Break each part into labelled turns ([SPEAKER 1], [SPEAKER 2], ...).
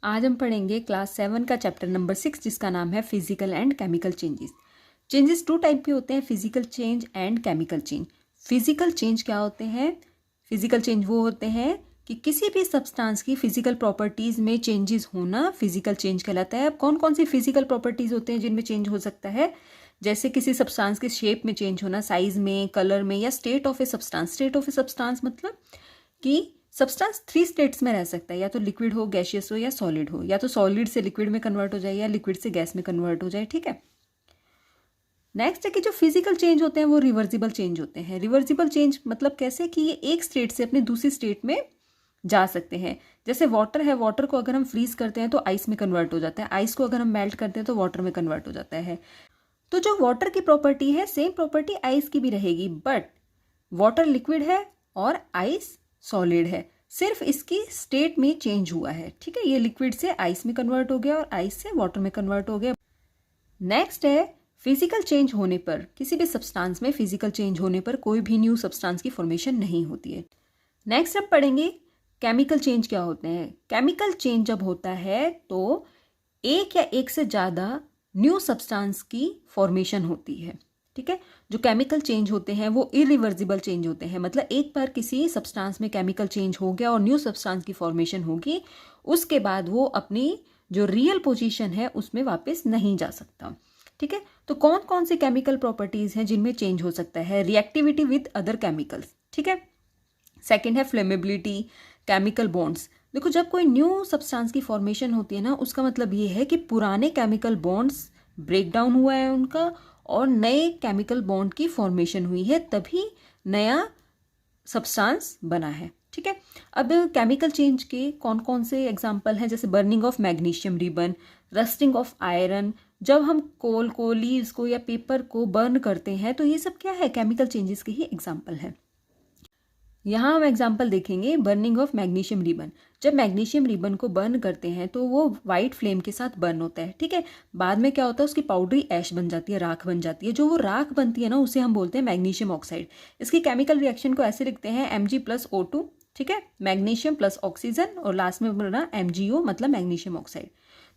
[SPEAKER 1] आज हम पढ़ेंगे क्लास 7 का चैप्टर नंबर 6 जिसका नाम है physical and chemical changes. Changes two type के होते हैं, physical change and chemical change. Physical change क्या होते हैं? फिजिकल चेंज वो होते हैं कि किसी भी सब्सटेंस की फिजिकल प्रॉपर्टीज़ में चेंजेस होना फिजिकल चेंज कहलाता है। अब कौन कौन सी फिजिकल प्रॉपर्टीज़ होते हैं जिनमें चेंज हो सकता है? जैसे किसी सब्सटेंस के शेप में चेंज होना, साइज में, कलर में, या state of a substance. State of a substance मतलब कि सब्सटेंस 3 स्टेट्स में रह सकता है, या तो लिक्विड हो, गैसियस हो, या सॉलिड हो। या तो सॉलिड से लिक्विड में कन्वर्ट हो जाए या लिक्विड से गैस में कन्वर्ट हो जाए। ठीक है। नेक्स्ट है कि जो फिजिकल चेंज होते हैं वो रिवर्सिबल चेंज होते हैं। रिवर्सिबल चेंज मतलब कैसे कि ये एक स्टेट से अपनी दूसरी स्टेट में जा सकते हैं। जैसे वाटर है, वाटर को अगर हम फ्रीज करते हैं तो आइस में कन्वर्ट हो जाता है, आइस को अगर हम मेल्ट करते हैं तो वाटर में कन्वर्ट हो जाता है। तो जो वाटर की प्रॉपर्टी है सेम प्रॉपर्टी आइस की भी रहेगी, बट वाटर लिक्विड है और आइस सॉलिड है, सिर्फ इसकी स्टेट में चेंज हुआ है। ठीक है, ये लिक्विड से आइस में कन्वर्ट हो गया और आइस से वाटर में कन्वर्ट हो गया। नेक्स्ट है फिजिकल चेंज होने पर, किसी भी सब्सटेंस में फिजिकल चेंज होने पर कोई भी न्यू सब्सटेंस की फॉर्मेशन नहीं होती है। नेक्स्ट अब पढ़ेंगे केमिकल चेंज क्या होते हैं। केमिकल चेंज जब होता है तो एक या एक से ज़्यादा न्यू सब्सटेंस की फॉर्मेशन होती है। ठीक है, जो केमिकल चेंज होते हैं वो इरिवर्सिबल चेंज होते हैं, मतलब एक बार किसी सब्सटेंस में केमिकल चेंज हो गया और न्यू सब्सटेंस की फॉर्मेशन होगी, उसके बाद वो अपनी जो रियल पोजीशन है उसमें वापस नहीं जा सकता। ठीक है, तो कौन कौन सी केमिकल प्रॉपर्टीज हैं जिनमें चेंज हो सकता है? Reactivity with other chemicals. ठीक है, सेकेंड है फ्लेमेबिलिटी, केमिकल बॉन्ड्स। देखो, जब कोई न्यू सब्सटेंस की फॉर्मेशन होती है ना, उसका मतलब ये है कि पुराने केमिकल बॉन्ड्स ब्रेक डाउन हुआ है उनका और नए केमिकल बॉन्ड की फॉर्मेशन हुई है, तभी नया सब्सटेंस बना है। ठीक है, अब केमिकल चेंज के कौन कौन से एग्जांपल हैं? जैसे burning of magnesium ribbon, rusting of iron. जब हम कोल को, लीव्स को या पेपर को बर्न करते हैं तो ये सब क्या है? केमिकल चेंजेस के ही एग्जाम्पल है। यहाँ हम एग्जाम्पल देखेंगे बर्निंग ऑफ मैग्नीशियम रिबन। जब मैग्नीशियम रिबन को बर्न करते हैं तो वो वाइट फ्लेम के साथ बर्न होता है। ठीक है, बाद में क्या होता है, उसकी पाउडरी ऐश बन जाती है, राख बन जाती है। जो वो राख बनती है ना, उसे हम बोलते हैं मैग्नीशियम ऑक्साइड। इसकी केमिकल रिएक्शन को ऐसे लिखते हैं Mg+O2। ठीक है, मैग्नीशियम प्लस ऑक्सीजन और लास्ट में बना MgO मतलब मैग्नीशियम ऑक्साइड।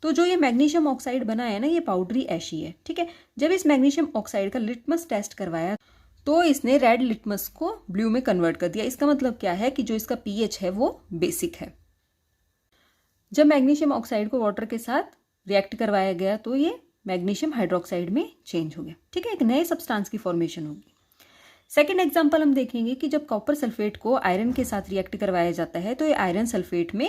[SPEAKER 1] तो जो ये मैग्नीशियम ऑक्साइड बना है ना, ये पाउडरी ऐशी है। ठीक है, जब इस मैग्नीशियम ऑक्साइड का लिटमस टेस्ट करवाया तो इसने रेड लिटमस को ब्लू में कन्वर्ट कर दिया। इसका मतलब क्या है कि जो इसका पीएच है वो बेसिक है। जब मैग्नीशियम ऑक्साइड को वाटर के साथ रिएक्ट करवाया गया तो ये मैग्नीशियम हाइड्रोक्साइड में चेंज हो गया। ठीक है, एक नए सब्सटेंस की फॉर्मेशन होगी। सेकेंड एग्जाम्पल हम देखेंगे कि जब कॉपर सल्फेट को आयरन के साथ रिएक्ट करवाया जाता है तो ये आयरन सल्फेट में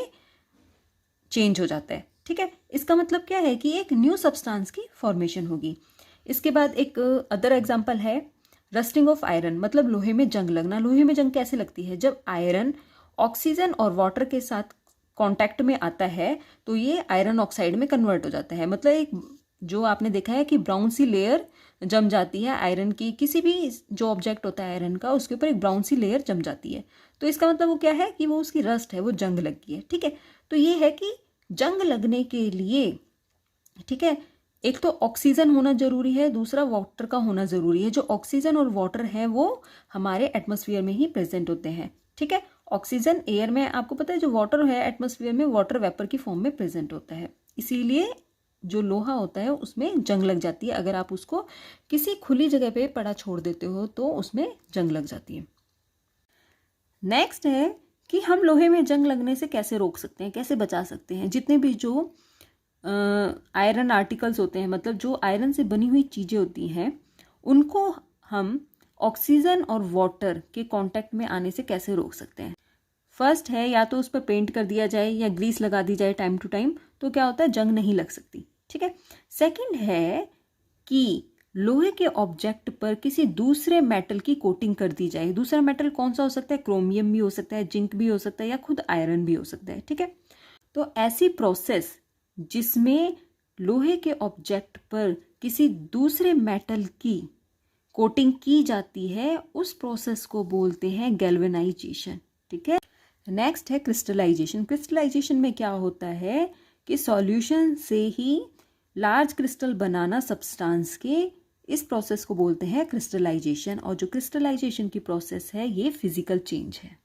[SPEAKER 1] चेंज हो जाता है। ठीक है, इसका मतलब क्या है कि एक न्यू सब्सटेंस की फॉर्मेशन होगी। इसके बाद एक अदर एग्जाम्पल है रस्टिंग ऑफ आयरन, मतलब लोहे में जंग लगना। लोहे में जंग कैसे लगती है? जब आयरन ऑक्सीजन और वाटर के साथ कांटेक्ट में आता है तो ये आयरन ऑक्साइड में कन्वर्ट हो जाता है। मतलब एक जो आपने देखा है कि ब्राउन सी लेयर जम जाती है आयरन की, किसी भी जो ऑब्जेक्ट होता है आयरन का उसके ऊपर एक ब्राउन सी लेयर जम जाती है, तो इसका मतलब वो क्या है कि वो उसकी रस्ट है, वो जंग लग गई है। ठीक है, तो ये है कि जंग लगने के लिए, ठीक है, एक तो ऑक्सीजन होना जरूरी है, दूसरा वाटर का होना जरूरी है। जो ऑक्सीजन और वाटर है वो हमारे एटमॉस्फेयर में ही प्रेजेंट होते हैं। ठीक है, ऑक्सीजन एयर में, आपको पता है जो वाटर है एटमॉस्फेयर में वाटर वेपर की फॉर्म में प्रेजेंट होता है, इसीलिए जो लोहा होता है उसमें जंग लग जाती है। अगर आप उसको किसी खुली जगह पे पड़ा छोड़ देते हो तो उसमें जंग लग जाती है। नेक्स्ट है कि हम लोहे में जंग लगने से कैसे रोक सकते हैं, कैसे बचा सकते हैं। जितने भी जो आयरन आर्टिकल्स होते हैं, मतलब जो आयरन से बनी हुई चीज़ें होती हैं, उनको हम ऑक्सीजन और वाटर के कांटेक्ट में आने से कैसे रोक सकते हैं। फर्स्ट है या तो उस पर पेंट कर दिया जाए या ग्रीस लगा दी जाए टाइम टू टाइम, तो क्या होता है, जंग नहीं लग सकती। ठीक है, सेकंड है कि लोहे के ऑब्जेक्ट पर किसी दूसरे मेटल की कोटिंग कर दी जाए। दूसरा मेटल कौन सा हो सकता है? क्रोमियम भी हो सकता है, जिंक भी हो सकता है, या खुद आयरन भी हो सकता है। ठीक है, तो ऐसी प्रोसेस जिसमें लोहे के ऑब्जेक्ट पर किसी दूसरे मेटल की कोटिंग की जाती है, उस प्रोसेस को बोलते हैं गैल्वेनाइजेशन। ठीक है, नेक्स्ट है क्रिस्टलाइजेशन। क्रिस्टलाइजेशन में क्या होता है कि सॉल्यूशन से ही लार्ज क्रिस्टल बनाना सब्सटेंस के, इस प्रोसेस को बोलते हैं क्रिस्टलाइजेशन। और जो क्रिस्टलाइजेशन की प्रोसेस है ये फिजिकल चेंज है।